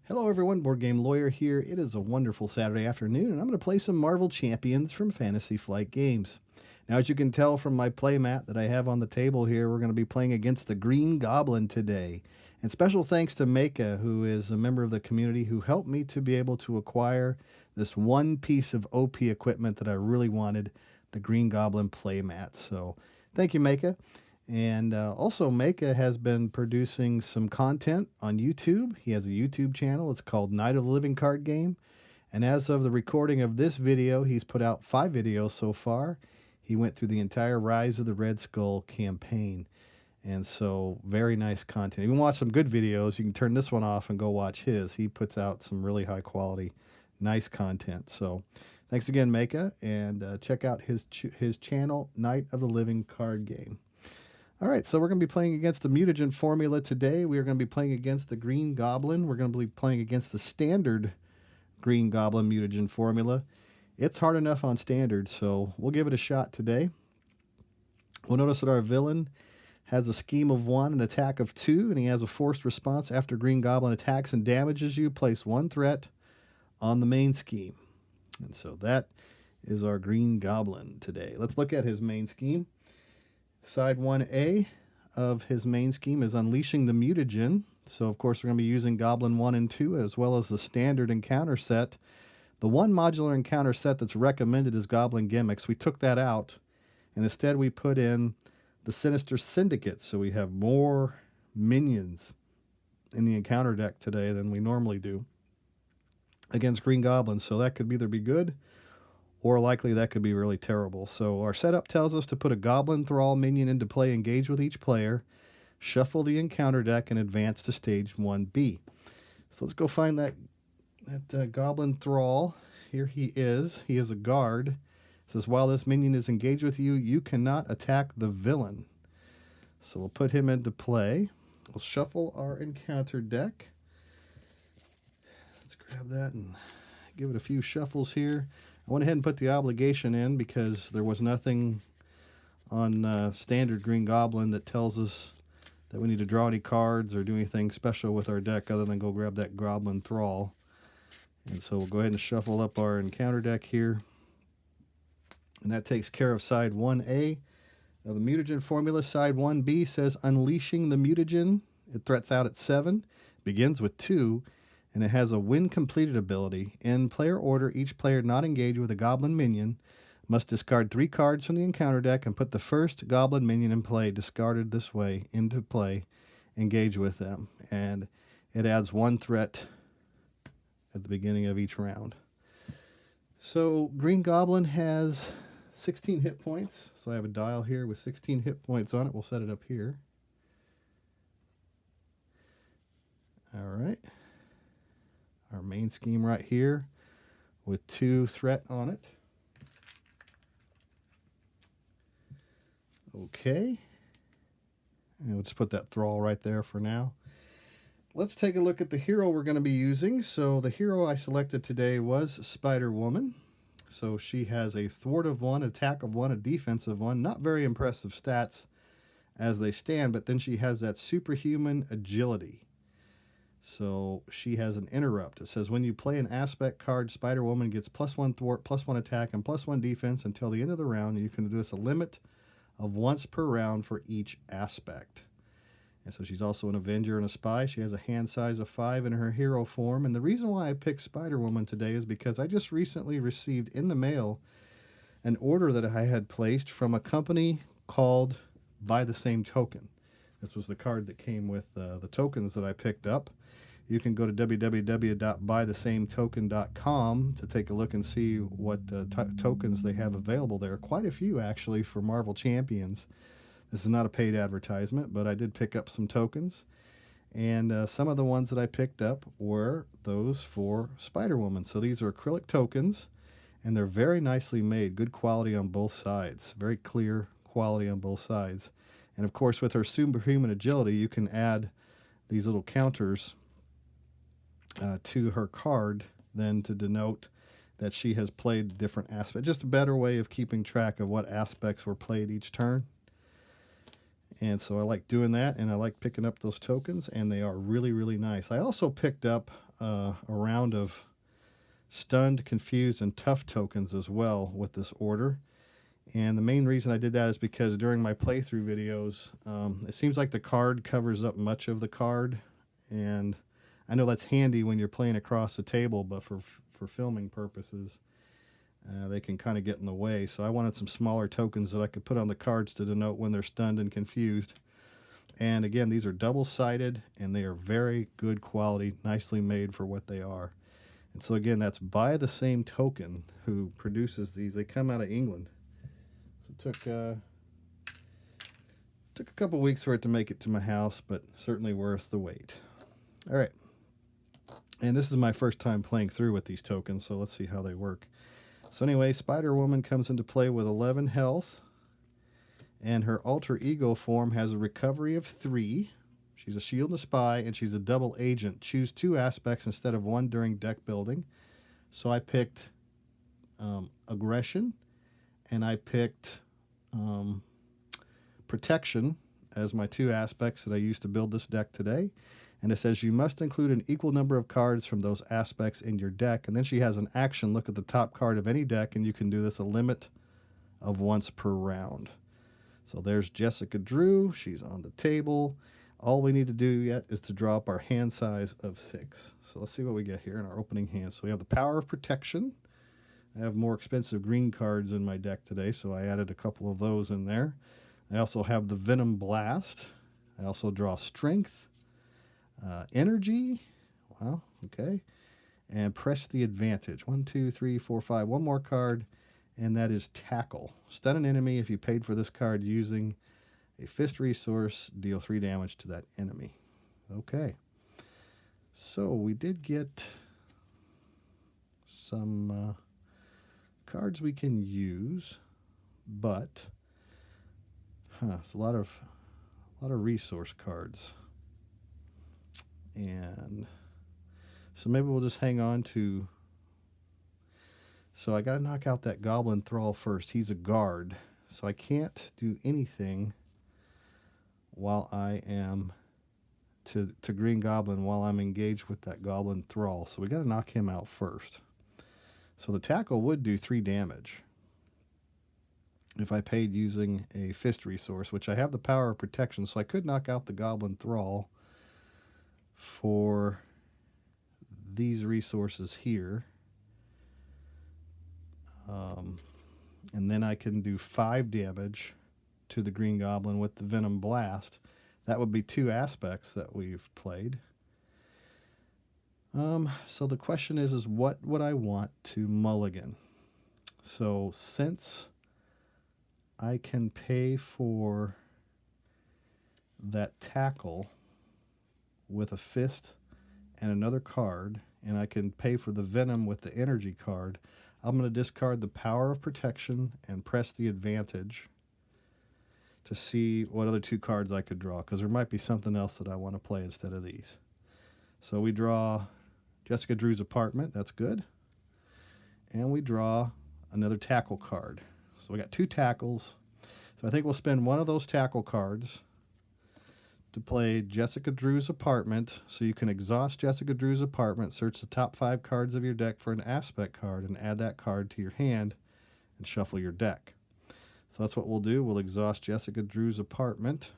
Hello everyone, Board Game Lawyer here. It is a wonderful Saturday afternoon, and I'm going to play some Marvel Champions from Fantasy Flight Games. Now, as you can tell from my playmat that I have on the table here, we're going to be playing against the Green Goblin today. And special thanks to Maka, who is a member of the community who helped me to be able to acquire this one piece of OP equipment that I really wanted, the Green Goblin playmat. So thank you, Maka. And also, Maka has been producing some content on YouTube. He has a YouTube channel. It's called Night of the Living Card Game. And as of the recording of this video, he's put out 5 videos so far. He went through the entire Rise of the Red Skull campaign. And so, very nice content. If you can watch some good videos, you can turn this one off and go watch his. He puts out some really high quality, nice content. So, thanks again, Maka. And check out his channel, Night of the Living Card Game. All right, so we're going to be playing against the mutagen formula today. We are going to be playing against the Green Goblin. We're going to be playing against the standard Green Goblin mutagen formula. It's hard enough on standard, so we'll give it a shot today. We'll notice that our villain has a scheme of 1, an attack of 2, and he has a forced response. After Green Goblin attacks and damages you, place 1 threat on the main scheme. And so that is our Green Goblin today. Let's look at his main scheme. Side 1A of his main scheme is unleashing the mutagen. So, of course, we're going to be using Goblin 1 and 2 as well as the standard encounter set. The one modular encounter set that's recommended is Goblin Gimmicks. We took that out, and instead we put in the Sinister Syndicate. So we have more minions in the encounter deck today than we normally do against Green Goblins. So that could either be good, or likely that could be really terrible. So our setup tells us to put a Goblin Thrall minion into play, engage with each player, shuffle the encounter deck, and advance to stage 1B. So let's go find that Goblin Thrall. Here he is. He is a guard. It says, while this minion is engaged with you, you cannot attack the villain. So we'll put him into play. We'll shuffle our encounter deck. Let's grab that and give it a few shuffles here. I went ahead and put the obligation in because there was nothing on standard Green Goblin that tells us that we need to draw any cards or do anything special with our deck other than go grab that Goblin Thrall. And so we'll go ahead and shuffle up our encounter deck here. And that takes care of side 1A of the mutagen formula. Side 1B says unleashing the mutagen. It threats out at 7, begins with 2, and it has a when completed ability. In player order, each player not engaged with a Goblin minion must discard 3 cards from the encounter deck and put the first Goblin minion in play, discarded this way, into play, engage with them. And it adds 1 threat at the beginning of each round. So Green Goblin has 16 hit points. So I have a dial here with 16 hit points on it. We'll set it up here. All right. Our main scheme right here with 2 threat on it. Okay. And we'll just put that thrall right there for now. Let's take a look at the hero we're going to be using. So the hero I selected today was Spider-Woman. So she has a thwart of 1, attack of 1, a defense of 1. Not very impressive stats as they stand, but then she has that superhuman agility. So she has an interrupt. It says when you play an aspect card, Spider-Woman gets +1 thwart, +1 attack, and +1 defense until the end of the round. And you can do this a limit of once per round for each aspect. And so she's also an Avenger and a Spy. She has a hand size of 5 in her hero form. And the reason why I picked Spider-Woman today is because I just recently received in the mail an order that I had placed from a company called Buy the Same Token. This was the card that came with the tokens that I picked up. You can go to www.buythesametoken.com to take a look and see what tokens they have available there. Quite a few, actually, for Marvel Champions. This is not a paid advertisement, but I did pick up some tokens. And some of the ones that I picked up were those for Spider-Woman. So these are acrylic tokens, and they're very nicely made. Good quality on both sides. Very clear quality on both sides. And, of course, with her superhuman agility, you can add these little counters to her card then to denote that she has played different aspects. Just a better way of keeping track of what aspects were played each turn. And so I like doing that, and I like picking up those tokens, and they are really, really nice. I also picked up a round of stunned, confused, and tough tokens as well with this order. And the main reason I did that is because during my playthrough videos, it seems like the card covers up much of the card. And I know that's handy when you're playing across the table, but for filming purposes, they can kind of get in the way. So I wanted some smaller tokens that I could put on the cards to denote when they're stunned and confused. And again, these are double-sided, and they are very good quality, nicely made for what they are. And so again, that's by the same token who produces these. They come out of England. So it took a couple weeks for it to make it to my house, but certainly worth the wait. All right. And this is my first time playing through with these tokens, so let's see how they work. So anyway, Spider-Woman comes into play with 11 health, and her alter ego form has a recovery of 3. She's a shield and a spy, and she's a double agent. Choose 2 aspects instead of 1 during deck building. So I picked aggression, and I picked protection as my 2 aspects that I used to build this deck today. And it says you must include an equal number of cards from those aspects in your deck. And then she has an action, look at the top card of any deck, and you can do this a limit of once per round. So there's Jessica Drew. She's on the table. All we need to do yet is to draw up our hand size of 6. So let's see what we get here in our opening hand. So we have the Power of Protection. I have more expensive green cards in my deck today, so I added a couple of those in there. I also have the Venom Blast. I also draw Strength. Energy, wow, okay, and press the advantage. 1, 2, 3, 4, 5. One more card, and that is Tackle. Stun an enemy if you paid for this card using a fist resource. Deal 3 damage to that enemy. Okay, so we did get some cards we can use, but it's a lot of resource cards. And so maybe we'll just hang on to... So I got to knock out that Goblin Thrall first. He's a guard, so I can't do anything while I am to Green Goblin while I'm engaged with that Goblin Thrall. So we got to knock him out first. So the Tackle would do 3 damage if I paid using a fist resource, which I have the Power of Protection, so I could knock out the Goblin Thrall for these resources here. And then I can do 5 damage to the Green Goblin with the Venom Blast. That would be 2 aspects that we've played. So the question is what would I want to mulligan? So since I can pay for that Tackle with a fist and another card, and I can pay for the Venom with the energy card, I'm going to discard the Power of Protection and press the advantage to see what other 2 cards I could draw, because there might be something else that I want to play instead of these. So we draw Jessica Drew's Apartment. That's good. And we draw another Tackle card. So we got 2 tackles. So I think we'll spend one of those Tackle cards to play Jessica Drew's Apartment. So you can exhaust Jessica Drew's Apartment, search the top 5 cards of your deck for an aspect card, and add that card to your hand and shuffle your deck. So that's what we'll do. We'll exhaust Jessica Drew's Apartment,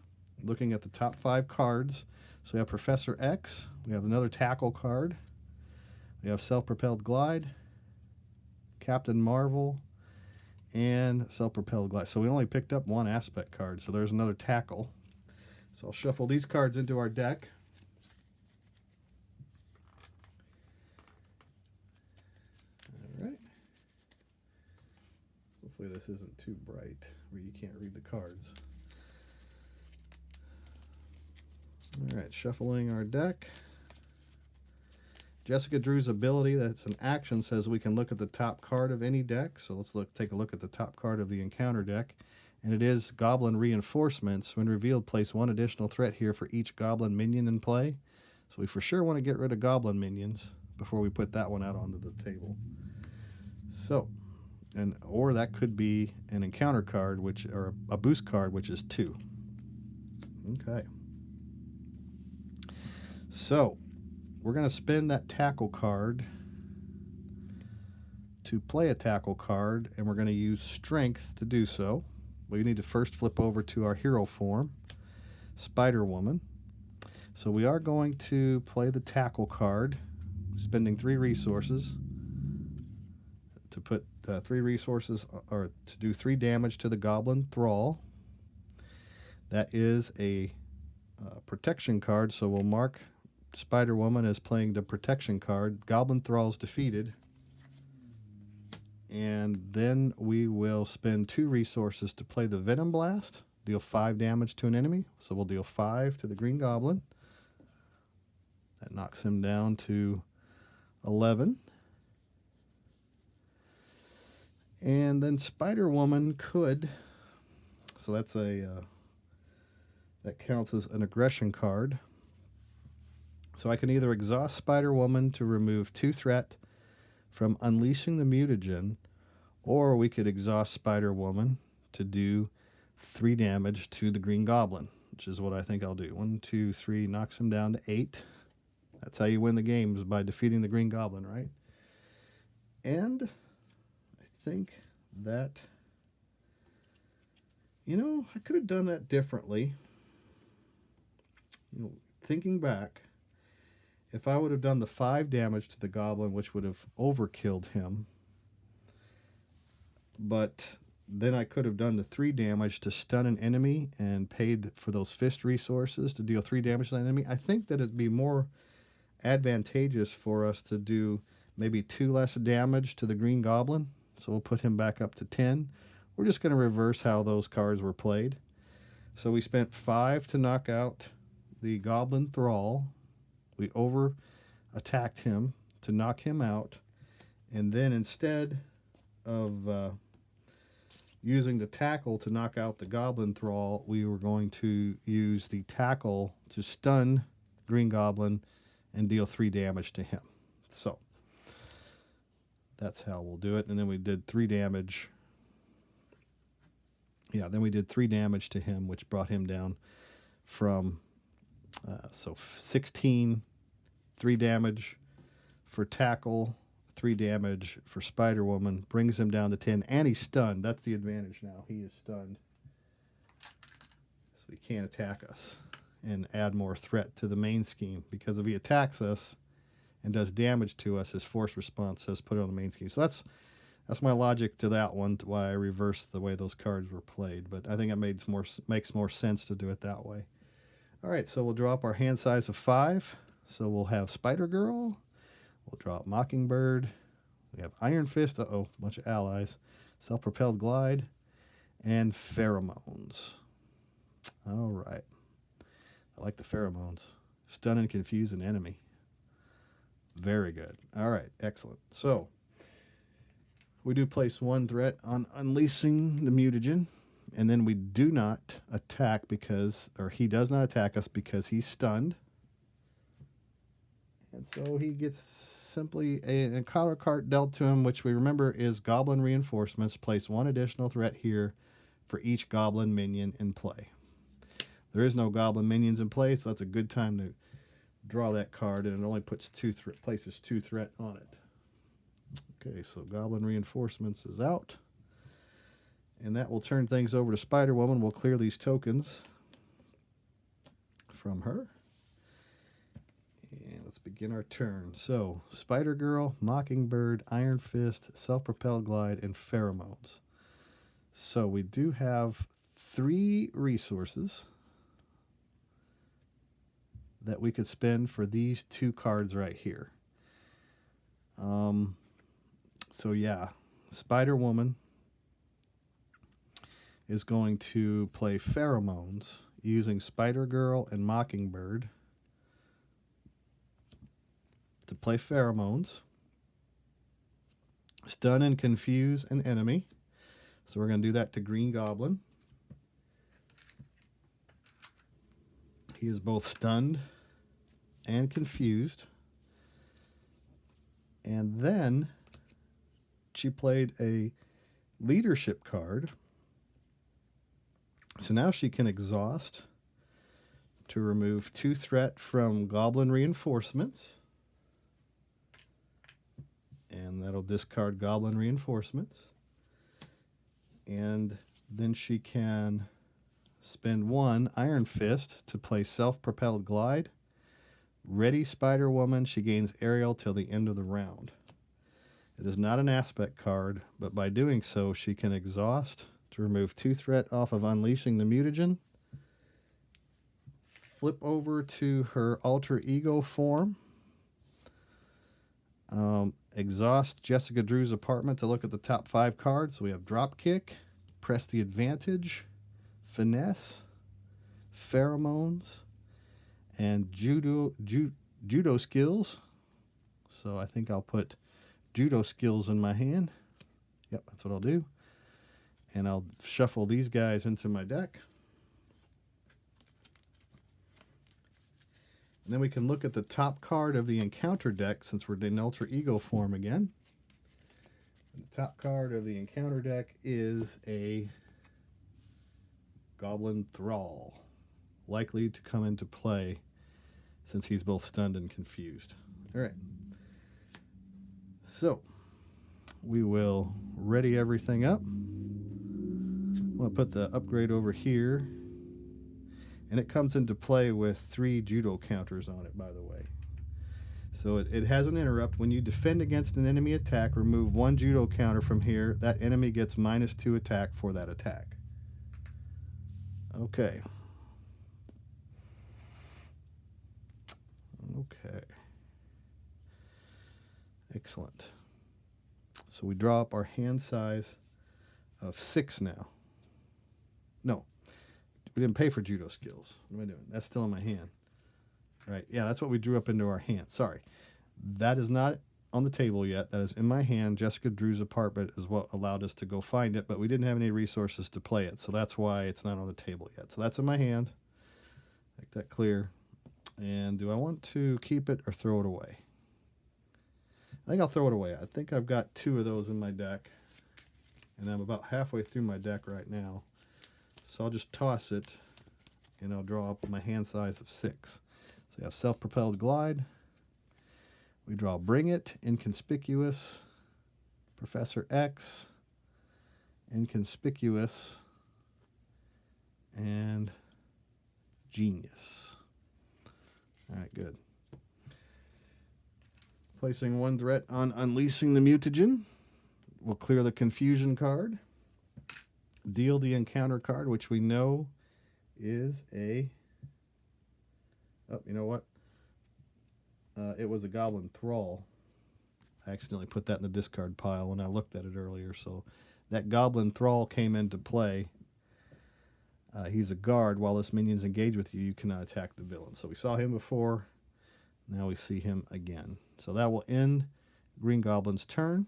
looking at the top 5 cards. So we have Professor X, we have another Tackle card, we have Self-Propelled Glide, Captain Marvel, and Self-Propelled Glide. So we only picked up 1 aspect card, so there's another Tackle. So I'll shuffle these cards into our deck. All right. Hopefully this isn't too bright where you can't read the cards. All right, shuffling our deck. Jessica Drew's ability, that's an action, says we can look at the top card of any deck. So let's take a look at the top card of the encounter deck. And it is Goblin Reinforcements. When revealed, place 1 additional threat here for each Goblin minion in play. So we for sure want to get rid of Goblin minions before we put that one out onto the table. So, or that could be an encounter card, or a boost card, which is 2. Okay. So, we're going to spend that tackle card to play a tackle card, and we're going to use strength to do so. We need to first flip over to our hero form, Spider Woman. So we are going to play the tackle card, spending 3 resources to put 3 resources, or to do 3 damage to the Goblin Thrall. That is a protection card, so we'll mark Spider Woman as playing the protection card. Goblin Thrall's defeated. And then we will spend 2 resources to play the Venom Blast, deal 5 damage to an enemy. So we'll deal 5 to the Green Goblin. That knocks him down to 11. And then Spider Woman could, so that's that counts as an aggression card. So I can either exhaust Spider Woman to remove 2 threat from unleashing the mutagen, or we could exhaust Spider Woman to do 3 damage to the Green Goblin, which is what I think I'll do. 1, 2, 3, knocks him down to 8. That's how you win the games, by defeating the Green Goblin, right? And I think that, I could have done that differently. Thinking back, if I would have done the 5 damage to the Goblin, which would have overkilled him, but then I could have done the 3 damage to stun an enemy and paid for those fist resources to deal 3 damage to the enemy, I think that it'd be more advantageous for us to do maybe 2 less damage to the Green Goblin. So we'll put him back up to 10. We're just going to reverse how those cards were played. So we spent 5 to knock out the Goblin Thrall. We over attacked him to knock him out. And then instead of using the tackle to knock out the Goblin Thrall, we were going to use the tackle to stun Green Goblin and deal 3 damage to him. So that's how we'll do it. And then we did 3 damage. Yeah, then we did 3 damage to him, which brought him down from 16, 3 damage for tackle, 3 damage for Spider Woman, brings him down to 10, and he's stunned. That's the advantage now. He is stunned, so he can't attack us and add more threat to the main scheme, because if he attacks us and does damage to us, his force response says put it on the main scheme. So that's my logic to that one, to why I reversed the way those cards were played. But I think it makes more sense to do it that way. All right, so we'll draw up our hand size of 5. So we'll have Spider Girl. We'll draw up Mockingbird. We have Iron Fist. A bunch of allies. Self-propelled glide. And pheromones. All right. I like the pheromones. Stun and confuse an enemy. Very good. All right, excellent. So we do place 1 threat on unleashing the mutagen, and then we do not attack he does not attack us because he's stunned. And so he gets simply a encounter card dealt to him, which we remember is Goblin Reinforcements. Place 1 additional threat here for each Goblin minion in play. There is no Goblin minions in play, so that's a good time to draw that card, and it only puts places 2 threat on it. Okay, so Goblin Reinforcements is out. And that will turn things over to Spider Woman. We'll clear these tokens from her. And let's begin our turn. So, Spider Girl, Mockingbird, Iron Fist, Self-Propelled Glide, and Pheromones. So we do have 3 resources that we could spend for these 2 cards right here. So yeah, Spider Woman is going to play Pheromones using Spider Girl and Mockingbird to play Pheromones, stun and confuse an enemy. So we're going to do that to Green Goblin. He is both stunned and confused. And then she played a leadership card. So now she can exhaust to remove 2 threat from Goblin Reinforcements. And that'll discard Goblin Reinforcements. And then she can spend 1 Iron Fist to play Self-Propelled Glide. Ready Spider Woman, she gains aerial till the end of the round. It is not an aspect card, but by doing so, she can exhaust to remove 2 threat off of Unleashing the Mutagen. Flip over to her alter ego form. Exhaust Jessica Drew's apartment to look at the top 5 cards. So we have Dropkick, Press the Advantage, Finesse, Pheromones, and Judo Skills. So I think I'll put Judo Skills in my hand. Yep, that's what I'll do. And I'll shuffle these guys into my deck. And then we can look at the top card of the encounter deck since we're in alter ego form again. The top card of the encounter deck is a Goblin Thrall, likely to come into play since he's both stunned and confused. All right. So we will ready everything up. I'm going to put the upgrade over here. And it comes into play with 3 judo counters on it, by the way. So it has an interrupt. When you defend against an enemy attack, remove 1 judo counter from here. That enemy gets -2 attack for that attack. Okay. Okay. Excellent. So we draw up our hand size of 6 now. No. We didn't pay for judo skills. What am I doing? That's still in my hand. All right. Yeah, that's what we drew up into our hand. Sorry. That is not on the table yet. That is in my hand. Jessica Drew's apartment is what allowed us to go find it, but we didn't have any resources to play it, so that's why it's not on the table yet. So that's in my hand. Make that clear. And do I want to keep it or throw it away? I think I'll throw it away. I think I've got 2 of those in my deck, and I'm about halfway through my deck right now. So I'll just toss it, and I'll draw up my hand size of 6. So you have Self-Propelled Glide. We draw Bring It, Inconspicuous, Professor X, Inconspicuous, and Genius. All right, good. Placing 1 threat on Unleashing the Mutagen. We'll clear the Confusion card. Deal the encounter card, which we know is a... Oh, you know what? It was a Goblin Thrall. I accidentally put that in the discard pile when I looked at it earlier. So that Goblin Thrall came into play. He's a guard. While this minion's engaged with you, you cannot attack the villain. So we saw him before. Now we see him again. So that will end Green Goblin's turn.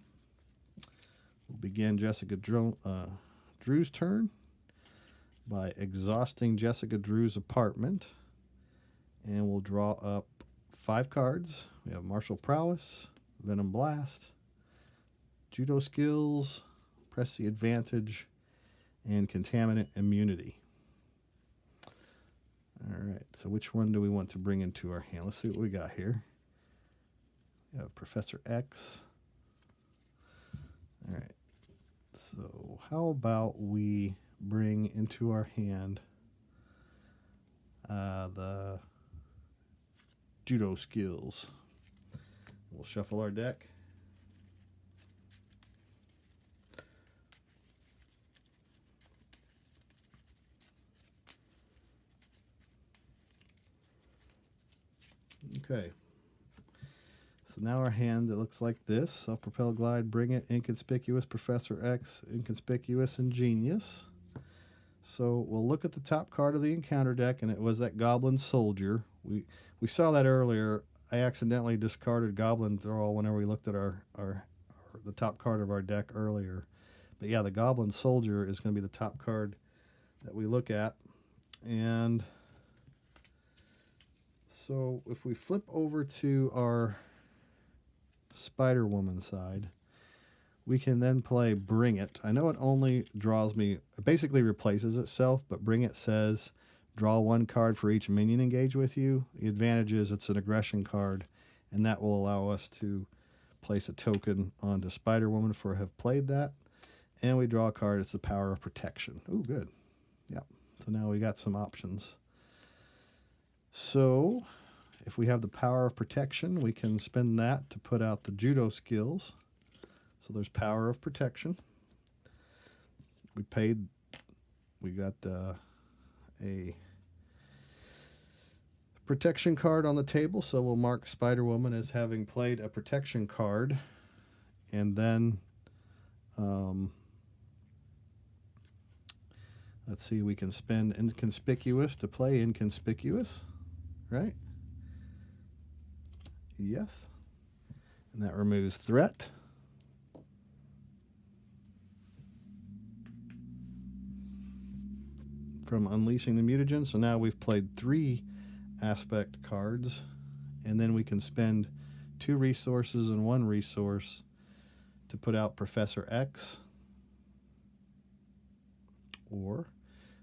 We'll begin Jessica Drew's turn by exhausting Jessica Drew's apartment. And we'll draw up 5 cards. We have Martial Prowess, Venom Blast, Judo Skills, Press the Advantage, and Contaminant Immunity. All right, so which one do we want to bring into our hand? Let's see what we got here. We have Professor X. All right, so how about we bring into our hand the Judo Skills. We'll shuffle our deck. Okay. So now our hand, it looks like this. Self-Propelled Glide, Bring It, Inconspicuous, Professor X, Inconspicuous, and Genius. So we'll look at the top card of the encounter deck, and it was that Goblin Soldier. We saw that earlier. I accidentally discarded Goblin Thrall whenever we looked at the top card of our deck earlier. But yeah, the Goblin Soldier is going to be the top card that we look at. And so if we flip over to our Spider-Woman side, we can then play Bring It. I know it only draws me, it basically replaces itself, but Bring It says draw 1 card for each minion engaged with you. The advantage is it's an aggression card, and that will allow us to place a token onto Spider-Woman for have played that. And we draw a card. It's the Power of Protection. Ooh, good. Yep. So now we got some options. So if we have the Power of Protection, we can spend that to put out the Judo skills. So there's Power of Protection. We got a protection card on the table, so we'll mark Spider-Woman as having played a protection card. And then, let's see, we can spend Inconspicuous to play Inconspicuous, right? Yes. And that removes Threat. From Unleashing the Mutagen. So now we've played 3 aspect cards, and then we can spend 2 resources and 1 resource to put out Professor X, or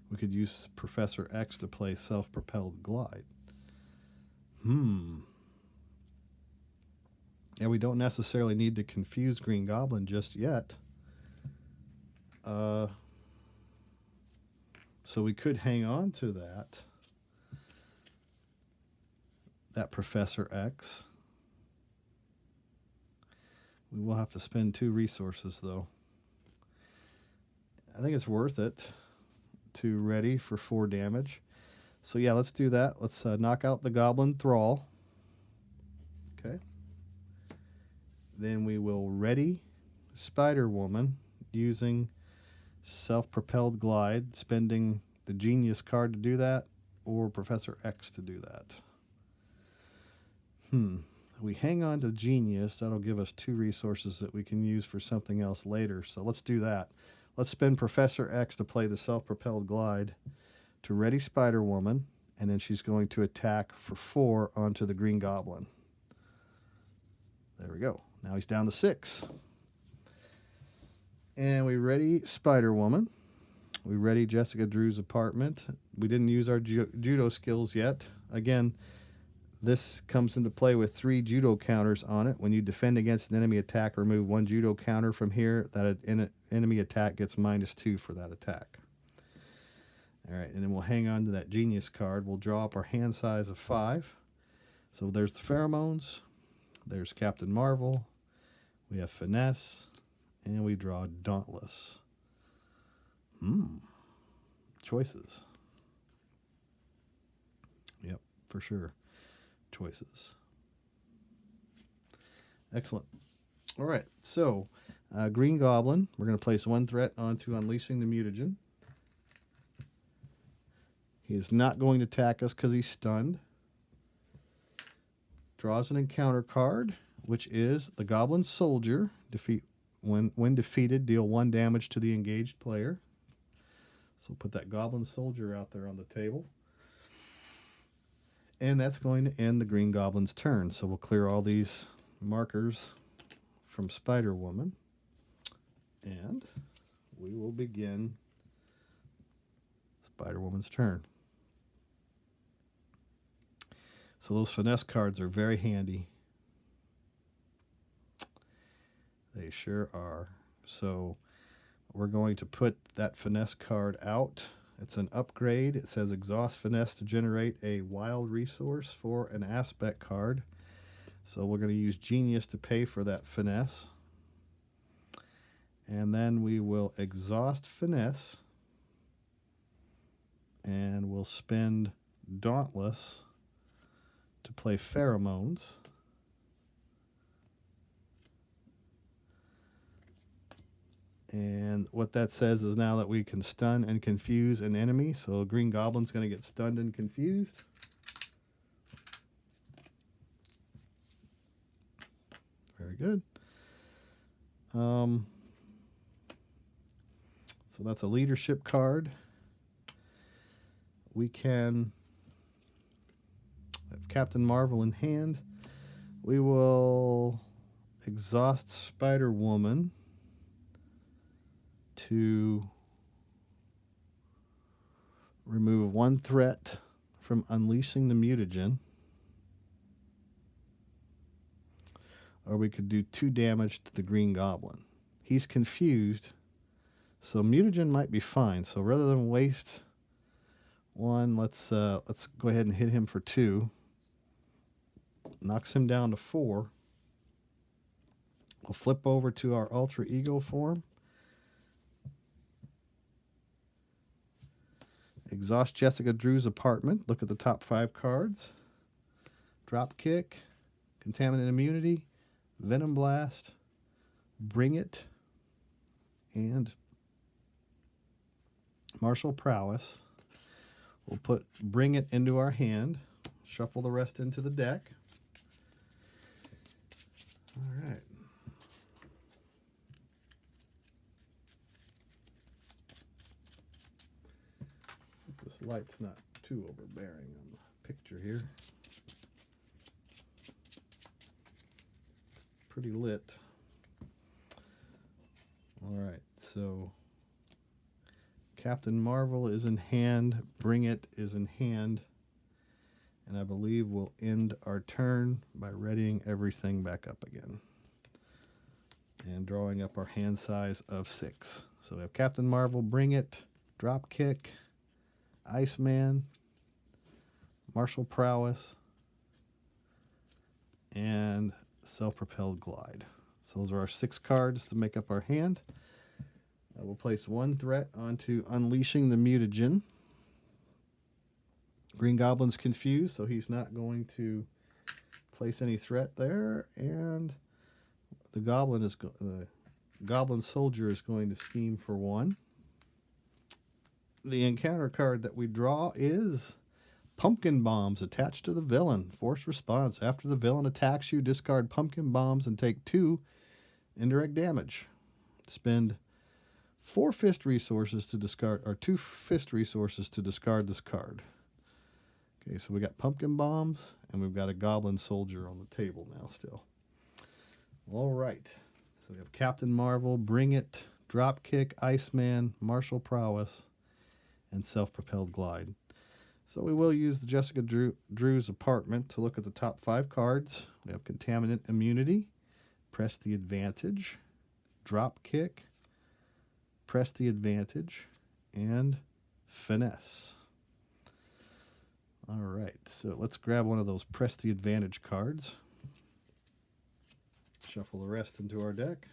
we could use Professor X to play Self-Propelled Glide. Yeah, we don't necessarily need to confuse Green Goblin just yet. So we could hang on to that Professor X. We will have to spend 2 resources, though. I think it's worth it to ready for 4 damage. So yeah, let's do that. Let's knock out the Goblin Thrall. Okay. Then we will ready Spider-Woman using Self-Propelled Glide, spending the Genius card to do that, or Professor X to do that. We hang on to Genius. That'll give us 2 resources that we can use for something else later. So let's do that. Let's spend Professor X to play the Self-Propelled Glide to ready Spider-Woman, and then she's going to attack for 4 onto the Green Goblin. There we go. Now he's down to 6. And we ready Spider-Woman. We ready Jessica Drew's apartment. We didn't use our judo skills yet. Again, this comes into play with 3 judo counters on it. When you defend against an enemy attack, remove 1 judo counter from here. That enemy attack gets -2 for that attack. All right, and then we'll hang on to that Genius card. We'll draw up our hand size of 5. So there's the Pheromones. There's Captain Marvel. We have Finesse. And we draw Dauntless. Choices. Yep, for sure. Choices. Excellent. All right, so Green Goblin. We're going to place 1 threat onto Unleashing the Mutagen. He is not going to attack us because he's stunned. Draws an encounter card, which is the Goblin Soldier. When defeated, deal 1 damage to the engaged player. So we'll put that Goblin Soldier out there on the table. And that's going to end the Green Goblin's turn. So we'll clear all these markers from Spider-Woman. And we will begin Spider-Woman's turn. So those Finesse cards are very handy. They sure are. So we're going to put that Finesse card out. It's an upgrade. It says exhaust Finesse to generate a wild resource for an aspect card. So we're going to use Genius to pay for that Finesse. And then we will exhaust Finesse. And we'll spend Dauntless to play Pheromones. And what that says is now that we can stun and confuse an enemy. So Green Goblin's going to get stunned and confused. Very good. So that's a leadership card. We can have Captain Marvel in hand. We will exhaust Spider-Woman to remove 1 threat from Unleashing the Mutagen. or we could do 2 damage to the Green Goblin. He's confused, so mutagen might be fine. So rather than waste 1, let's go ahead and hit him for 2. Knocks him down to 4. We'll flip over to our alter ego form. Exhaust Jessica Drew's apartment. Look at the top 5 cards. Drop kick, contaminant immunity, venom blast, bring it, and martial prowess. We'll put bring it into our hand. Shuffle the rest into the deck. All right. This light's not too overbearing on the picture here. It's pretty lit. All right, so Captain Marvel is in hand, Bring It is in hand, and I believe we'll end our turn by readying everything back up again and drawing up our hand size of 6. So we have Captain Marvel, Bring It, Drop Kick, Iceman, Martial Prowess, and Self-Propelled Glide. So those are our 6 cards to make up our hand. We'll place 1 threat onto Unleashing the Mutagen. Green Goblin's confused, so he's not going to place any threat there. And the Goblin Soldier is going to scheme for 1. The encounter card that we draw is Pumpkin Bombs attached to the villain. Force response. After the villain attacks you, discard Pumpkin Bombs and take 2 indirect damage. Spend 4 fist resources to discard, or 2 fist resources to discard this card. Okay, so we got Pumpkin Bombs, and we've got a Goblin Soldier on the table now still. All right. So we have Captain Marvel, Bring It, Drop Kick, Iceman, Martial Prowess, and Self-Propelled Glide. So we will use the Jessica Drew's apartment to look at the top 5 cards. We have Contaminant Immunity, Press the Advantage, Drop Kick, Press the Advantage, and Finesse. All right, so let's grab one of those Press the Advantage cards. Shuffle the rest into our deck.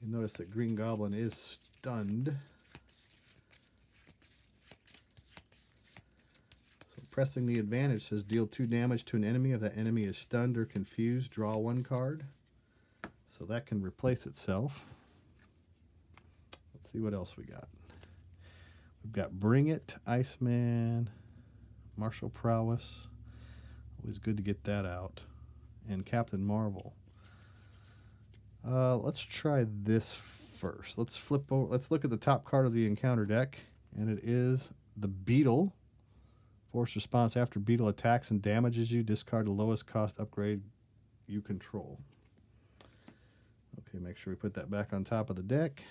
You notice that Green Goblin is stunned. So pressing the advantage says deal 2 damage to an enemy. If that enemy is stunned or confused, draw 1 card. So that can replace itself. Let's see what else we got. We've got Bring It, Iceman, Martial Prowess. Always good to get that out. And Captain Marvel. Let's try this first. Let's flip over. Let's look at the top card of the encounter deck, and it is the Beetle. Force response. After Beetle attacks and damages you, discard the lowest cost upgrade you control. Okay, make sure we put that back on top of the deck.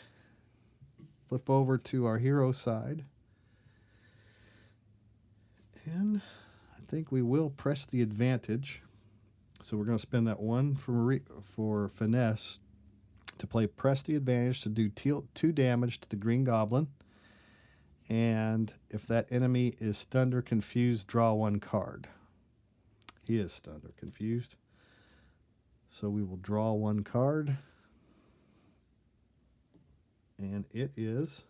Flip over to our hero side. And I think we will press the advantage. So we're going to spend that 1 for Finesse to play Press the Advantage to do 2 damage to the Green Goblin. And if that enemy is stunned or confused, draw 1 card. He is stunned or confused. So we will draw 1 card. And it is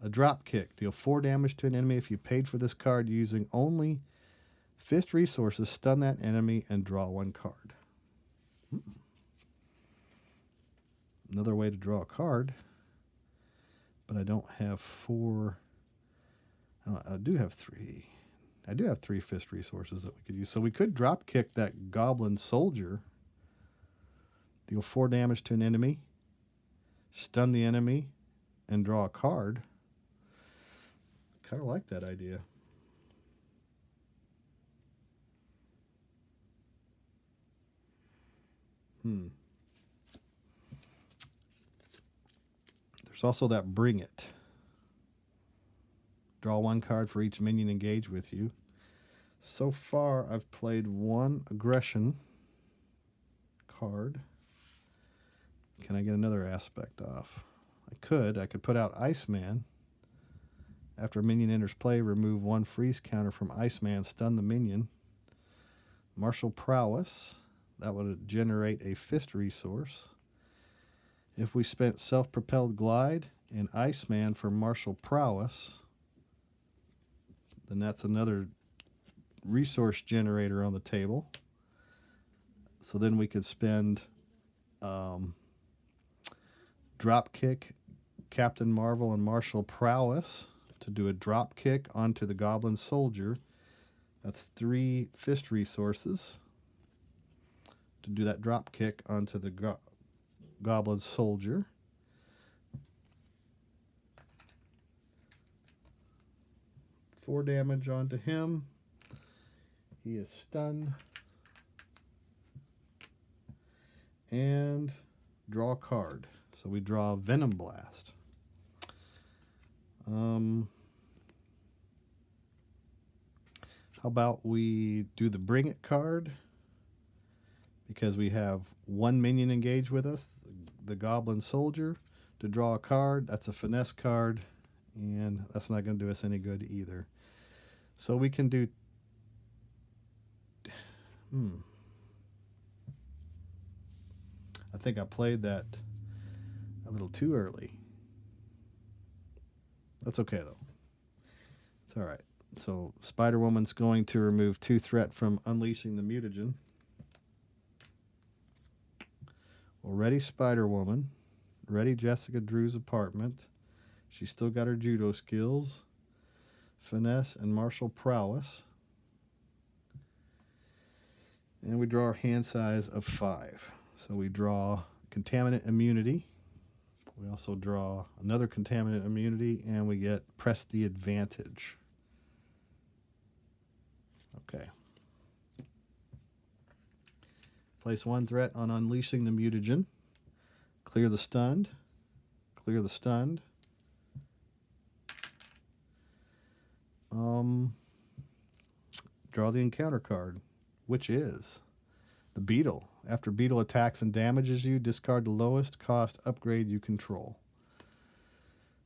a Drop Kick. Deal 4 damage to an enemy if you paid for this card using only fist resources. Stun that enemy and draw 1 card. Another way to draw a card. But I don't have 4. I do have 3. I do have 3 fist resources that we could use. So we could Drop Kick that Goblin Soldier. Deal 4 damage to an enemy. Stun the enemy and draw a card. Kind of like that idea. There's also that Bring It. Draw 1 card for each minion engaged with you. So far, I've played one aggression card. Can I get another aspect off? I could put out Iceman. After a minion enters play, remove one freeze counter from Iceman, stun the minion. Martial Prowess. That would generate a fist resource. If we spent Self-Propelled Glide and Iceman for Martial Prowess, then that's another resource generator on the table. So then we could spend Drop Kick, Captain Marvel, and Martial Prowess to do a drop kick onto the Goblin Soldier. That's 3 fist resources to do that drop kick onto the Goblin Soldier. Four damage onto him. He is stunned. And draw a card. So we draw Venom Blast. How about we do the Bring It card? Because we have one minion engaged with us, the Goblin Soldier, to draw a card. That's a finesse card, and that's not going to do us any good either. So we can do... I think I played that a little too early. That's okay, though. It's all right. So Spider-Woman's going to remove 2 threat from Unleashing the Mutagen. Well, ready Spider-Woman. Ready Jessica Drew's apartment. She's still got her judo skills. Finesse and martial prowess. And we draw our hand size of 5. So we draw Contaminant Immunity. We also draw another Contaminant Immunity, and we get Press the Advantage. Okay. Place 1 threat on Unleashing the Mutagen. Clear the stunned. Clear the stunned. Draw the encounter card, which is the Beetle. After Beetle attacks and damages you, discard the lowest cost upgrade you control.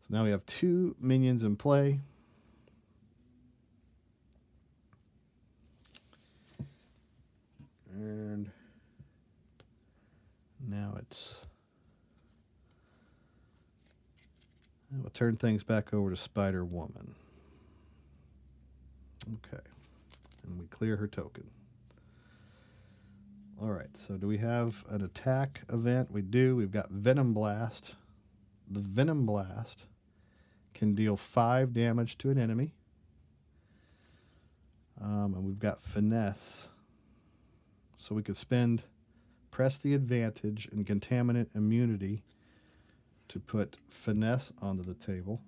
So now we have 2 minions in play. And now we'll turn things back over to Spider-Woman. Okay. And we clear her token. All right, so do we have an attack event? We do. We've got Venom Blast. The Venom Blast can deal 5 damage to an enemy. And we've got Finesse. So we could spend Press the Advantage and Contaminant Immunity to put Finesse onto the table.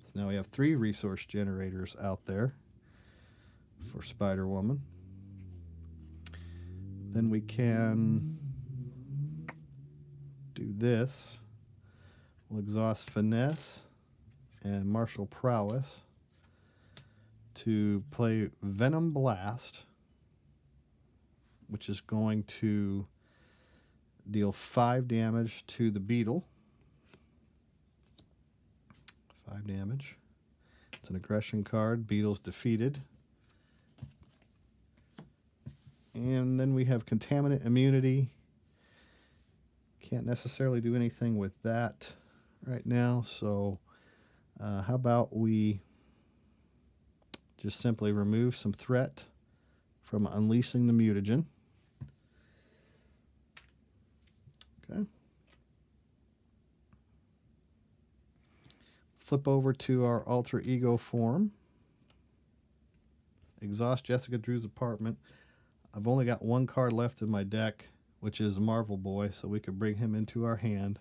So now we have 3 resource generators out there for Spider-Woman. Then we can do this. We'll exhaust Finesse and Martial Prowess to play Venom Blast, which is going to deal 5 damage to the Beetle. 5 damage. It's an aggression card. Beetle's defeated. And then we have Contaminant Immunity. Can't necessarily do anything with that right now. So how about we just simply remove some threat from Unleashing the Mutagen. Okay. Flip over to our alter ego form. Exhaust Jessica Drew's apartment. I've only got 1 card left in my deck, which is Marvel Boy, so we could bring him into our hand,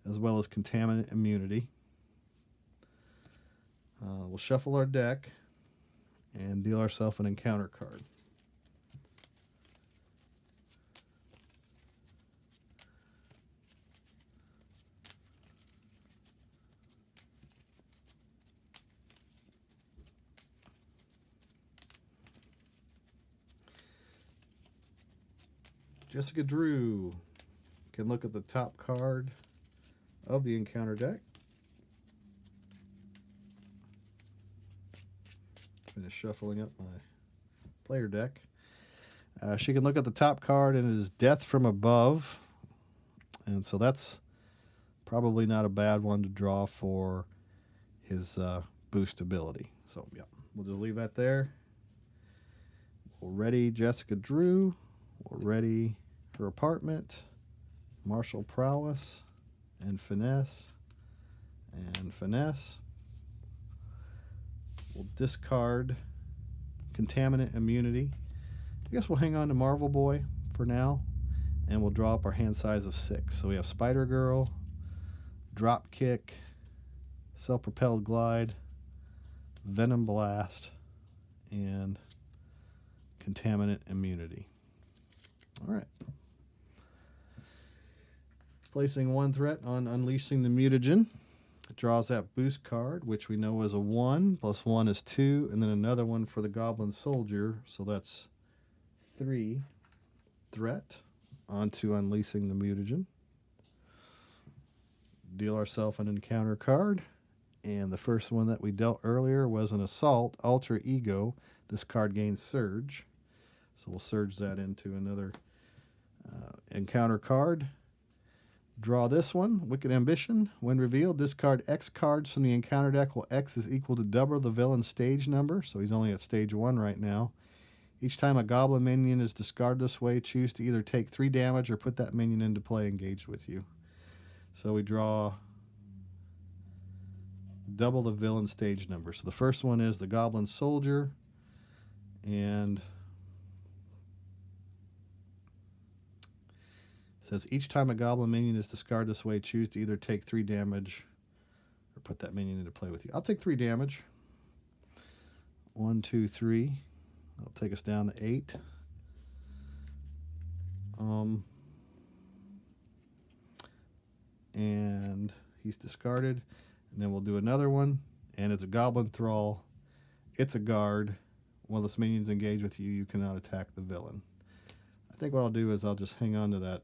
as well as Contaminant Immunity. We'll shuffle our deck and deal ourselves an encounter card. Jessica Drew can look at the top card of the encounter deck. Finish shuffling up my player deck. She can look at the top card, and it is Death from Above. And so that's probably not a bad one to draw for his boost ability. So, yeah, we'll just leave that there. We're ready, Jessica Drew. We're ready her apartment, martial prowess, and finesse, and finesse. We'll discard contaminant immunity. I guess we'll hang on to Marvel Boy for now, and we'll draw up our hand size of 6. So we have Spider Girl, Drop Kick, Self-Propelled Glide, Venom Blast, and Contaminant Immunity. All right. Placing 1 threat on Unleashing the Mutagen. It draws that boost card, which we know is a 1, plus 1 is 2, and then another one for the Goblin Soldier, so that's 3 threat onto Unleashing the Mutagen. Deal ourselves an encounter card, and the first one that we dealt earlier was an Assault, Alter Ego. This card gains Surge, so we'll surge that into another encounter card. Draw this one, Wicked Ambition. When revealed, discard X cards from the encounter deck while X is equal to double the villain's stage number, so he's only at stage 1 right now. Each time a goblin minion is discarded this way, choose to either take 3 damage or put that minion into play engaged with you. So we draw double the villain stage number. So the first one is the Goblin Soldier, and it says each time a goblin minion is discarded this way, choose to either take 3 damage or put that minion into play with you. I'll take 3 damage. 1, 2, 3. That'll take us down to 8. And he's discarded. And then we'll do another one. And it's a Goblin Thrall. It's a guard. While this minion's engaged with you, you cannot attack the villain. I think what I'll do is I'll just hang on to that.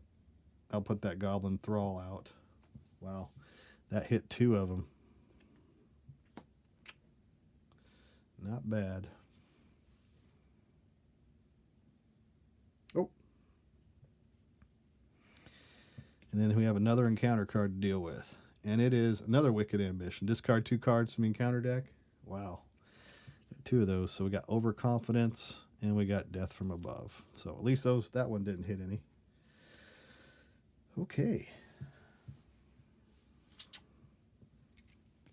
I'll put that Goblin Thrall out. Wow. That hit 2 of them. Not bad. Oh. And then we have another encounter card to deal with. And it is another Wicked Ambition. Discard 2 cards from the encounter deck. Wow. 2 of those. So we got Overconfidence and we got Death from Above. So at least that one didn't hit any. Okay.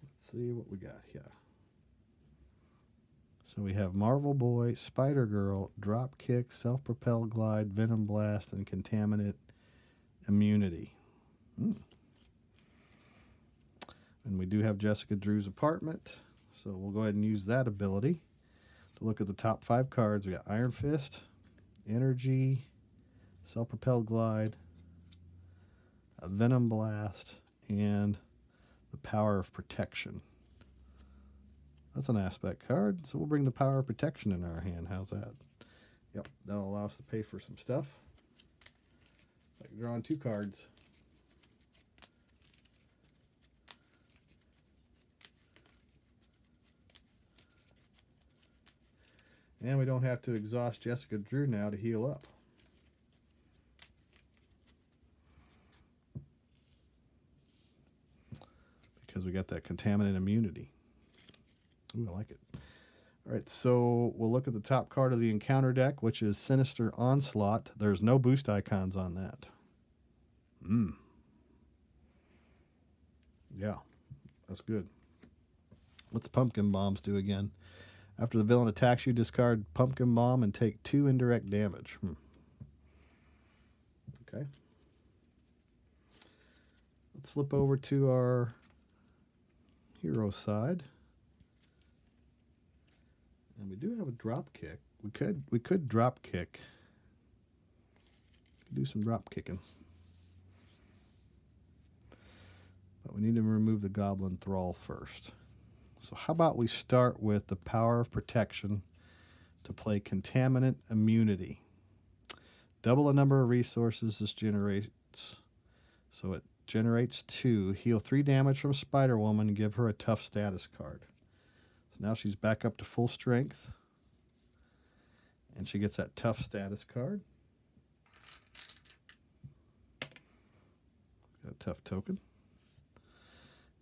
Let's see what we got here. So we have Marvel Boy, Spider Girl, Drop Kick, Self-Propelled Glide, Venom Blast, and Contaminant Immunity. And we do have Jessica Drew's apartment, so we'll go ahead and use that ability to look at the top 5 cards. We got Iron Fist, Energy, Self-Propelled Glide, a Venom Blast, and the Power of Protection. That's an aspect card, so we'll bring the Power of Protection in our hand. How's that? Yep, that'll allow us to pay for some stuff. Like drawing 2 cards. And we don't have to exhaust Jessica Drew now to heal up. Because we got that contaminant immunity. Ooh, I like it. All right, so we'll look at the top card of the encounter deck, which is Sinister Onslaught. There's no boost icons on that. Yeah, that's good. What's Pumpkin Bombs do again? After the villain attacks you, discard Pumpkin Bomb and take 2 indirect damage. Okay. Let's flip over to our hero side. And we do have a drop kick. We could drop kick. Do some drop kicking. But we need to remove the Goblin Thrall first. So how about we start with the Power of Protection to play Contaminant Immunity. Double the number of resources this generates. So it generates 2. Heal 3 damage from Spider Woman and give her a tough status card. So now she's back up to full strength. And she gets that tough status card. Got a tough token.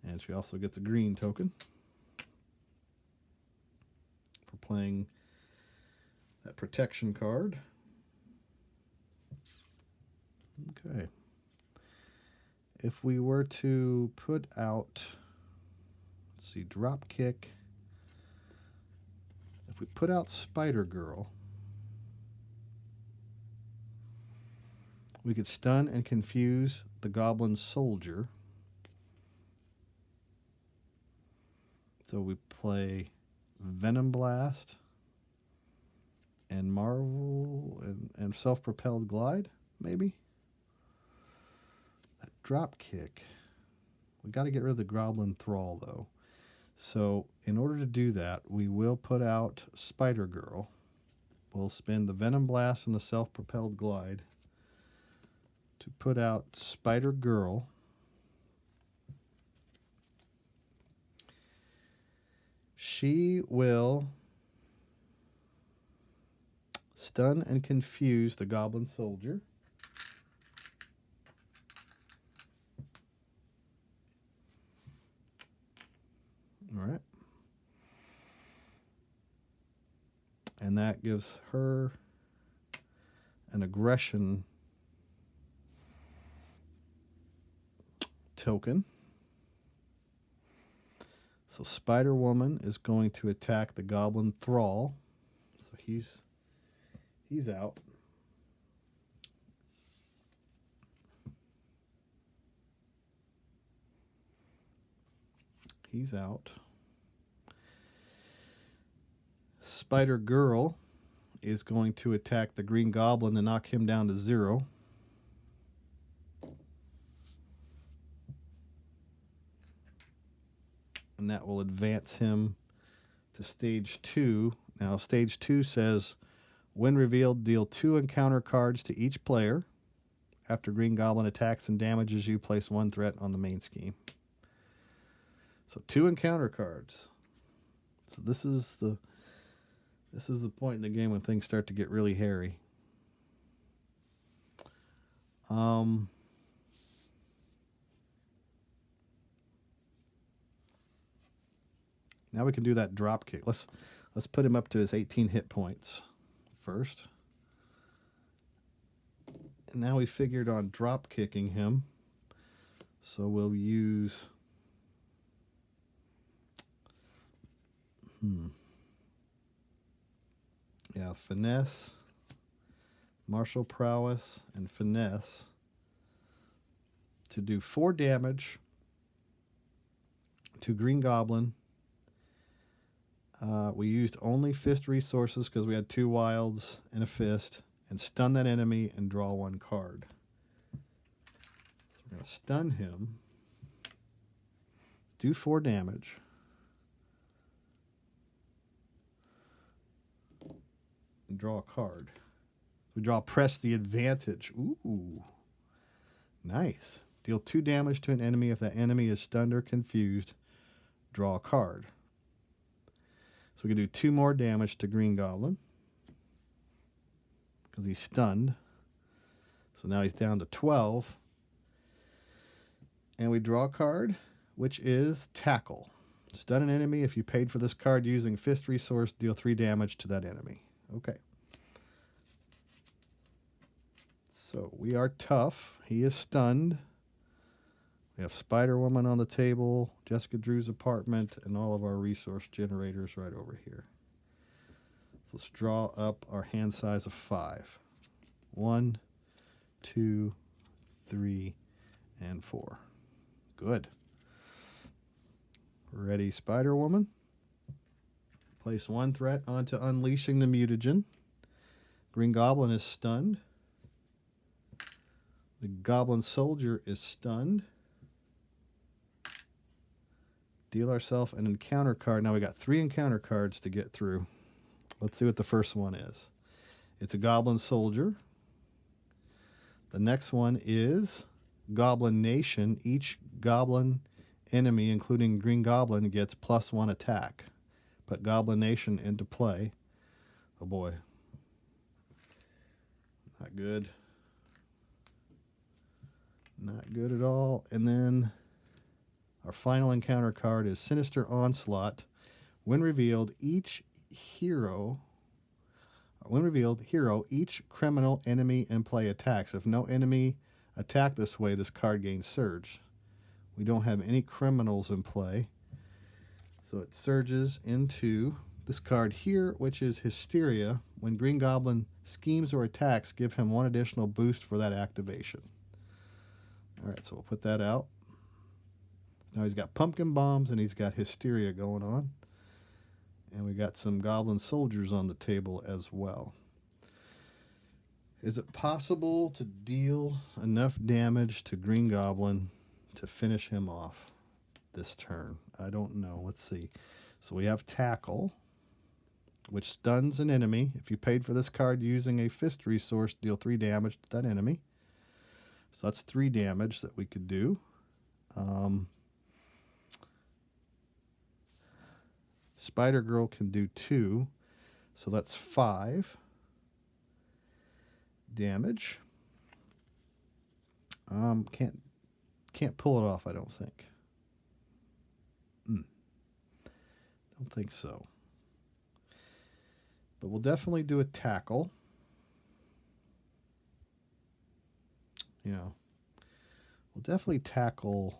And she also gets a green token for playing that protection card. Okay. If we were to put out, let's see, drop kick. If we put out Spider Girl, we could stun and confuse the Goblin Soldier. So we play Venom Blast and Marvel and Self-Propelled Glide, maybe? That drop kick. We got to get rid of the Goblin Thrall, though. So in order to do that, we will put out Spider Girl. We'll spend the Venom Blast and the Self-Propelled Glide to put out Spider Girl. She will stun and confuse the Goblin Soldier. All right. And that gives her an aggression token. So Spider Woman is going to attack the Goblin Thrall. So he's out. He's out. Spider Girl is going to attack the Green Goblin and knock him down to 0. And that will advance him to stage 2. Now, stage 2 says, when revealed, deal 2 encounter cards to each player. After Green Goblin attacks and damages you, place 1 threat on the main scheme. So 2 encounter cards. So this is the point in the game when things start to get really hairy. Now we can do that drop kick. Let's put him up to his 18 hit points first. And now we figured on drop kicking him. So we'll use finesse, martial prowess, and finesse to do 4 damage to Green Goblin. We used only fist resources because we had 2 wilds and a fist, and stun that enemy and draw 1 card. So we're going to stun him, do 4 damage, and draw a card. We draw Press the Advantage. Ooh, nice. Deal 2 damage to an enemy. If that enemy is stunned or confused, draw a card. So we can do 2 more damage to Green Goblin because he's stunned. So now he's down to 12. And we draw a card, which is Tackle. Stun an enemy. If you paid for this card using fist resource, deal 3 damage to that enemy. Okay. So we are tough. He is stunned. We have Spider Woman on the table, Jessica Drew's apartment, and all of our resource generators right over here. So let's draw up our hand size of 5. 1, 2, 3, and 4. Good. Ready, Spider Woman. Place 1 threat onto Unleashing the Mutagen. Green Goblin is stunned. The Goblin Soldier is stunned. Deal ourselves an encounter card. Now we got 3 encounter cards to get through. Let's see what the first one is. It's a Goblin Soldier. The next one is Goblin Nation. Each goblin enemy, including Green Goblin, gets +1 attack. Put Goblin Nation into play. Oh boy. Not good. Not good at all. And then our final encounter card is Sinister Onslaught. When revealed, each hero, each criminal enemy in play attacks. If no enemy attack this way, this card gains surge. We don't have any criminals in play, so it surges into this card here, which is Hysteria. When Green Goblin schemes or attacks, give him 1 additional boost for that activation. All right, so we'll put that out. Now he's got pumpkin bombs and he's got Hysteria going on. And we got some goblin soldiers on the table as well. Is it possible to deal enough damage to Green Goblin to finish him off this turn? I don't know. Let's see. So we have Tackle, which stuns an enemy. If you paid for this card using a fist resource, deal 3 damage to that enemy. So that's 3 damage that we could do. Spider Girl can do 2, so that's 5 damage. Can't pull it off, I don't think. Don't think so. But we'll definitely do a tackle. You know, we'll definitely tackle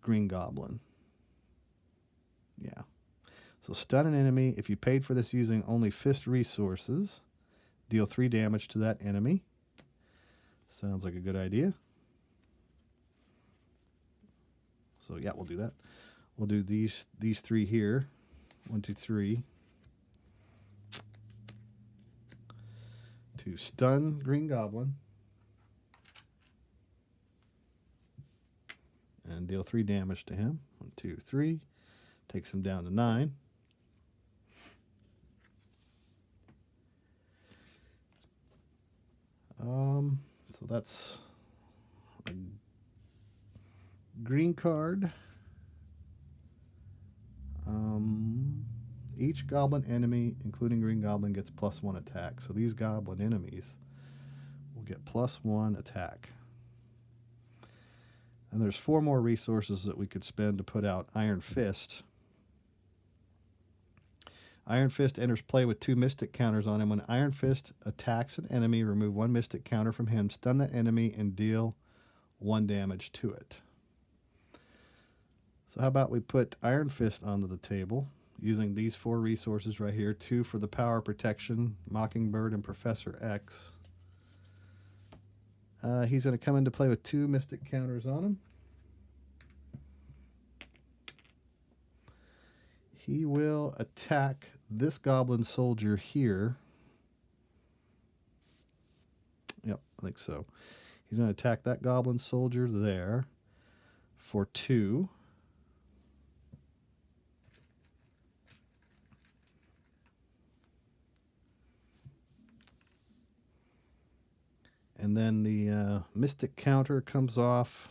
Green Goblin. Yeah. So stun an enemy. If you paid for this using only fist resources, deal 3 damage to that enemy. Sounds like a good idea. So yeah, we'll do that. We'll do these 3 here. 1, 2, 3. To stun Green Goblin. And deal 3 damage to him. 1, 2, 3. Takes him down to 9. So that's a green card. Each goblin enemy, including Green Goblin, gets +1 attack. So these goblin enemies will get +1 attack. And there's 4 more resources that we could spend to put out Iron Fist. Iron Fist enters play with 2 Mystic counters on him. When Iron Fist attacks an enemy, remove 1 Mystic counter from him, stun that enemy, and deal 1 damage to it. So how about we put Iron Fist onto the table using these 4 resources right here. 2 for the power protection, Mockingbird and Professor X. He's going to come into play with 2 Mystic counters on him. He will attack this goblin soldier here. Yep, I think so. He's going to attack that goblin soldier there for 2. And then the Mystic counter comes off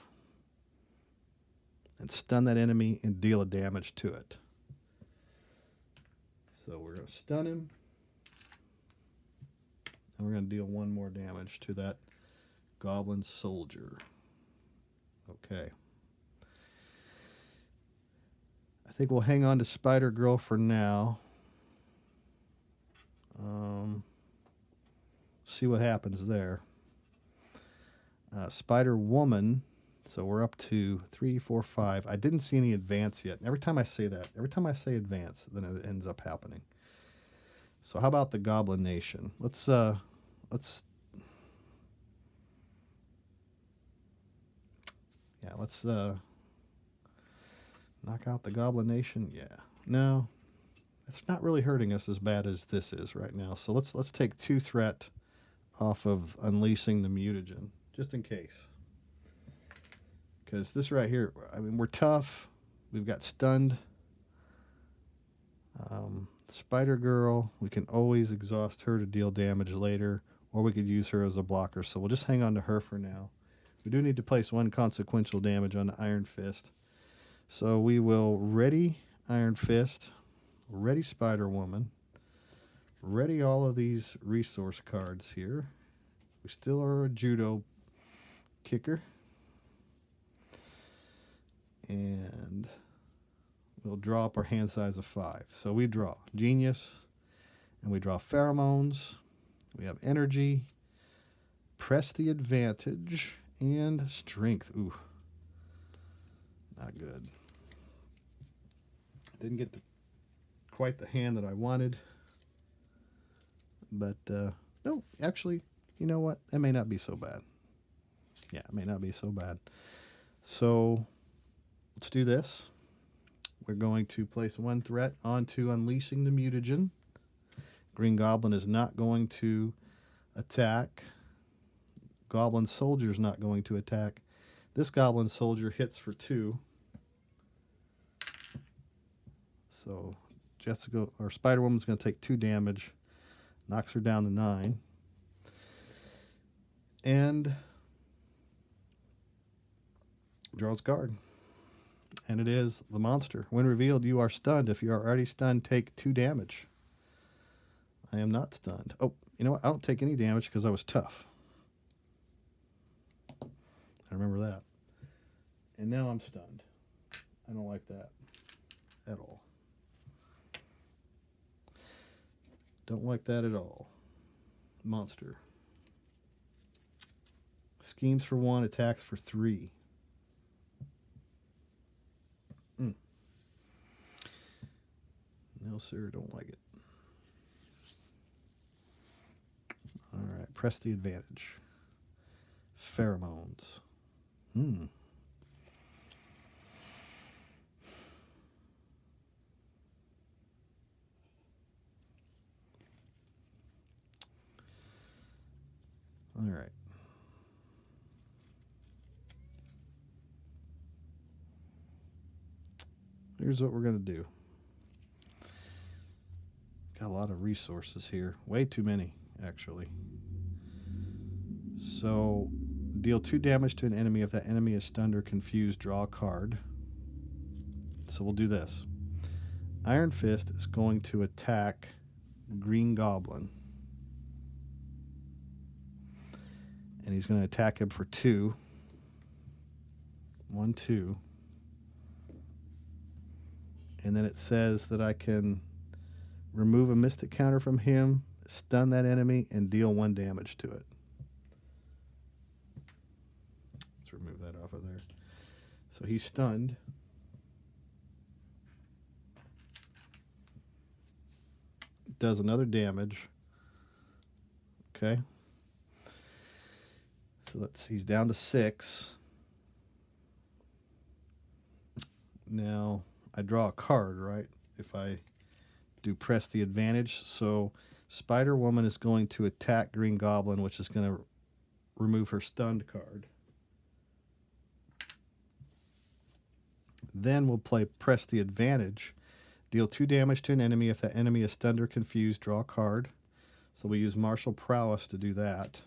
and stun that enemy and deal a damage to it. So we're going to stun him. And we're going to deal 1 more damage to that goblin soldier. Okay. I think we'll hang on to Spider Girl for now. See what happens there. Spider Woman. So we're up to 3, 4, 5. I didn't see any advance yet. Every time I say advance, then it ends up happening. So how about the Goblin Nation? Let's knock out the Goblin Nation. Yeah. No. It's not really hurting us as bad as this is right now. So let's take 2 threat off of unleashing the mutagen, just in case. Because this right here, I mean, we're tough. We've got stunned. Spider Girl, we can always exhaust her to deal damage later. or we could use her as a blocker. So we'll just hang on to her for now. We do need to place one consequential damage on the Iron Fist. So we will ready Iron Fist, ready Spider Woman, ready all of these resource cards here. We still are a judo kicker. And we'll draw up our hand size of 5. So we draw Genius, and we draw Pheromones. We have Energy, Press the Advantage, and Strength. Ooh, not good. Didn't get quite the hand that I wanted. But, no, actually, you know what? That may not be so bad. Yeah, it may not be so bad. So let's do this. We're going to place one threat onto Unleashing the Mutagen. Green Goblin is not going to attack. Goblin Soldier is not going to attack. This Goblin Soldier hits for 2. So Jessica or Spider Woman's going to take 2 damage. Knocks her down to 9. And draws a card. And it is the monster. When revealed, you are stunned. If you are already stunned, take 2 damage. I am not stunned. Oh, you know what? I don't take any damage because I was tough. I remember that. And now I'm stunned. I don't like that at all. Don't like that at all. Monster. Schemes for 1, attacks for 3. No, sir, don't like it. All right, press the advantage. Pheromones. All right. Here's what we're going to do. Got a lot of resources here. Way too many, actually. So, deal 2 damage to an enemy. If that enemy is stunned or confused, draw a card. So we'll do this. Iron Fist is going to attack Green Goblin. And he's going to attack him for 2. 1, 2. And then it says that I can remove a mystic counter from him, stun that enemy, and deal 1 damage to it. Let's remove that off of there. So he's stunned. Does another damage. Okay. So he's down to 6. Now, I draw a card, right? If I do press the advantage. So Spider Woman is going to attack Green Goblin, which is going to remove her stunned card. Then we'll play press the advantage. Deal 2 damage to an enemy. If that enemy is stunned or confused, draw a card. So we use martial prowess to do that.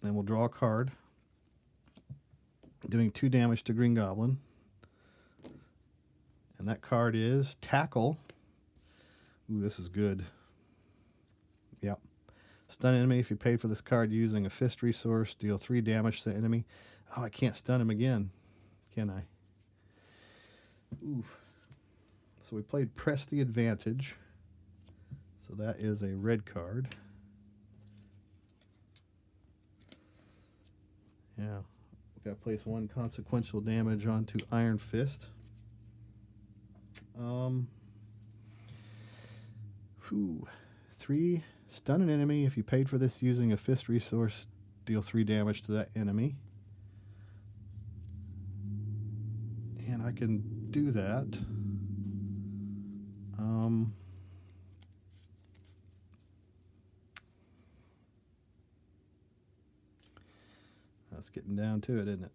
Then we'll draw a card, doing 2 damage to Green Goblin. And that card is Tackle. Ooh, this is good. Yep. Stun enemy if you paid for this card using a fist resource. Deal 3 damage to the enemy. Oh, I can't stun him again, can I? Oof. So we played Press the Advantage. So that is a red card. Yeah. We've got to place 1 consequential damage onto Iron Fist. 3. Stun an enemy. If you paid for this using a fist resource, deal 3 damage to that enemy. And I can do that. That's getting down to it, isn't it?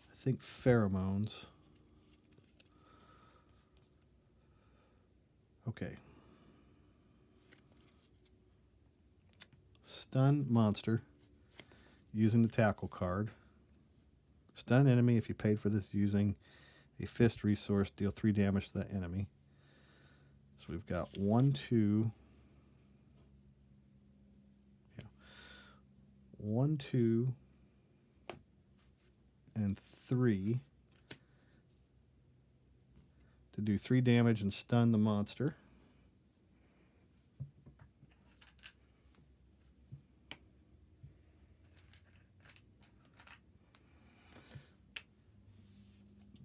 I think pheromones. Okay. Stun monster using the tackle card. Stun enemy if you paid for this using a fist resource. Deal 3 damage to that enemy. So we've got 1, 2. Yeah. 1, 2, and 3 to do 3 damage and stun the monster.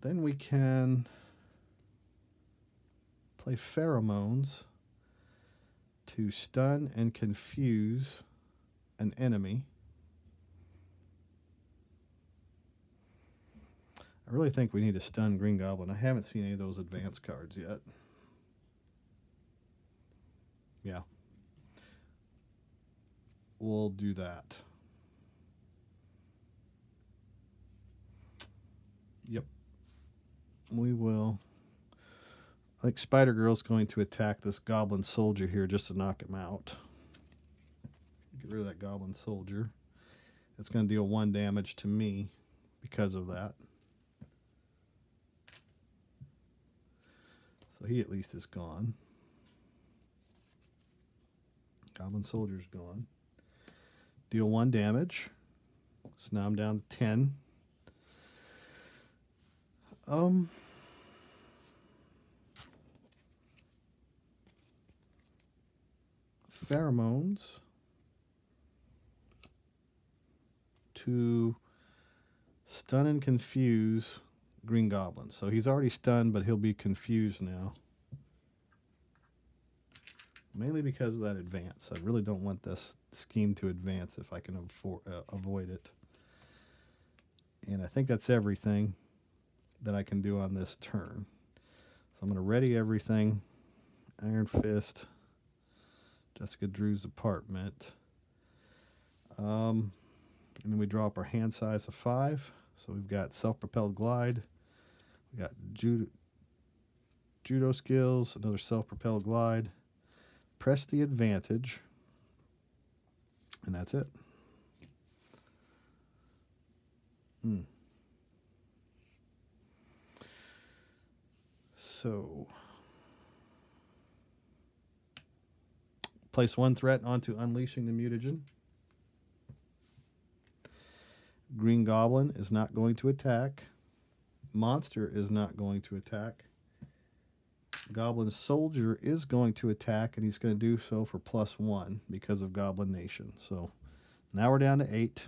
Then we can play pheromones to stun and confuse an enemy. I really think we need to stun Green Goblin. I haven't seen any of those advanced cards yet. Yeah. We'll do that. Yep. We will. I think Spider Girl's going to attack this Goblin Soldier here just to knock him out. Get rid of that Goblin Soldier. It's going to deal 1 damage to me because of that. So he at least is gone. Goblin Soldier's gone. Deal 1 damage. So now I'm down to 10. Pheromones to stun and confuse Green Goblin. So he's already stunned, but he'll be confused now. Mainly because of that advance. I really don't want this scheme to advance if I can avoid it. And I think that's everything that I can do on this turn. So I'm going to ready everything. Iron Fist. Jessica Drew's apartment. And then we draw up our hand size of 5. So we've got self-propelled glide. We got judo skills, another self-propelled glide. Press the advantage. And that's it. So place 1 threat onto unleashing the mutagen. Green Goblin is not going to attack. Monster is not going to attack. Goblin Soldier is going to attack, and he's going to do so for +1 because of Goblin Nation. So now we're down to 8.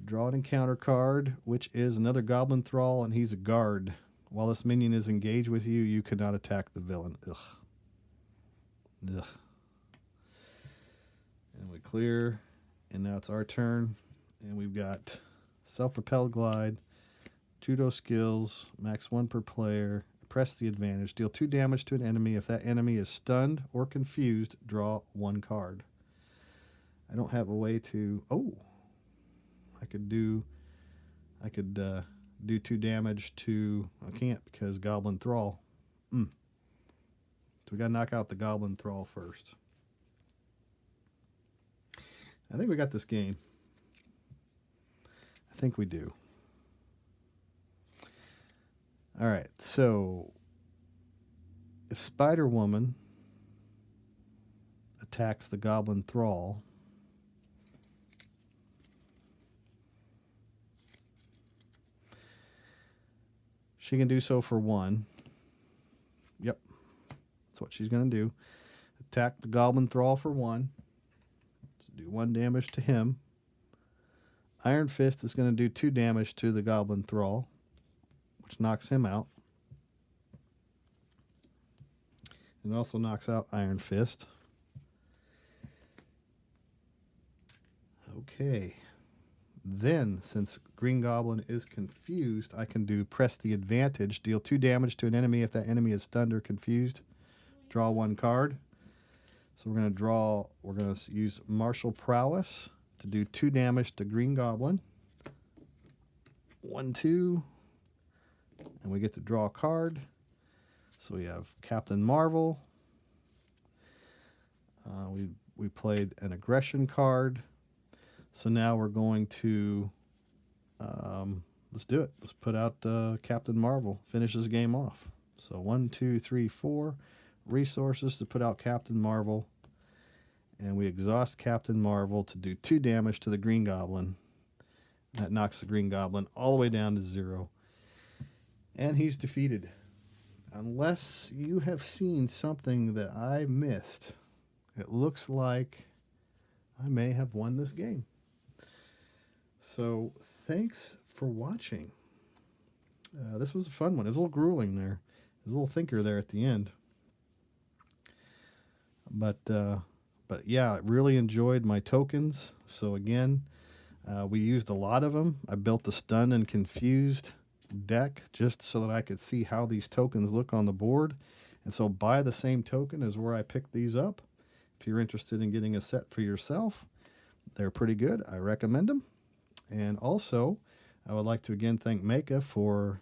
Draw an encounter card, which is another Goblin Thrall, and he's a guard. While this minion is engaged with you, you cannot attack the villain. Ugh. Ugh. And we clear, and now it's our turn. And we've got self-propelled glide, judo skills, max 1 per player, press the advantage, deal 2 damage to an enemy. If that enemy is stunned or confused, draw 1 card. I don't have a way to... Oh! I could do 2 damage to... I can't because Goblin Thrall. So we got to knock out the Goblin Thrall first. I think we got this game. I think we do. All right, so if Spider-Woman attacks the Goblin Thrall, she can do so for 1. Yep, that's what she's going to do. Attack the Goblin Thrall for 1. So do 1 damage to him. Iron Fist is going to do 2 damage to the Goblin Thrall, which knocks him out. And also knocks out Iron Fist. Okay. Then, since Green Goblin is confused, I can do press the advantage, deal 2 damage to an enemy if that enemy is stunned or confused. Draw 1 card. So we're going to use Martial Prowess to do 2 damage to Green Goblin. 1, 2. And we get to draw a card. So we have Captain Marvel. We played an aggression card. So now we're going to let's do it. Let's put out Captain Marvel. Finish this game off. So 1, 2, 3, 4 resources to put out Captain Marvel. And we exhaust Captain Marvel to do 2 damage to the Green Goblin. That knocks the Green Goblin all the way down to 0. And he's defeated. Unless you have seen something that I missed, it looks like I may have won this game. So thanks for watching. This was a fun one. It was a little grueling there. There's a little thinker there at the end. But yeah, I really enjoyed my tokens. So again, we used a lot of them. I built the Stun and Confused deck just so that I could see how these tokens look on the board. And so buy the same token is where I picked these up. If you're interested in getting a set for yourself, they're pretty good. I recommend them. And also, I would like to again thank Maka for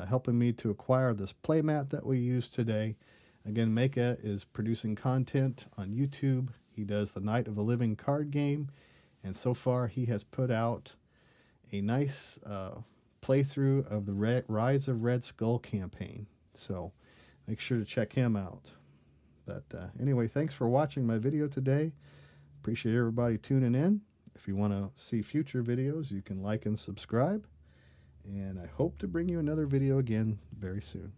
helping me to acquire this playmat that we use today. Again, Maka is producing content on YouTube. He does the Night of the Living card game. And so far, he has put out a nice playthrough of the Rise of Red Skull campaign. So make sure to check him out. But anyway, thanks for watching my video today. Appreciate everybody tuning in. If you want to see future videos, you can like and subscribe. And I hope to bring you another video again very soon.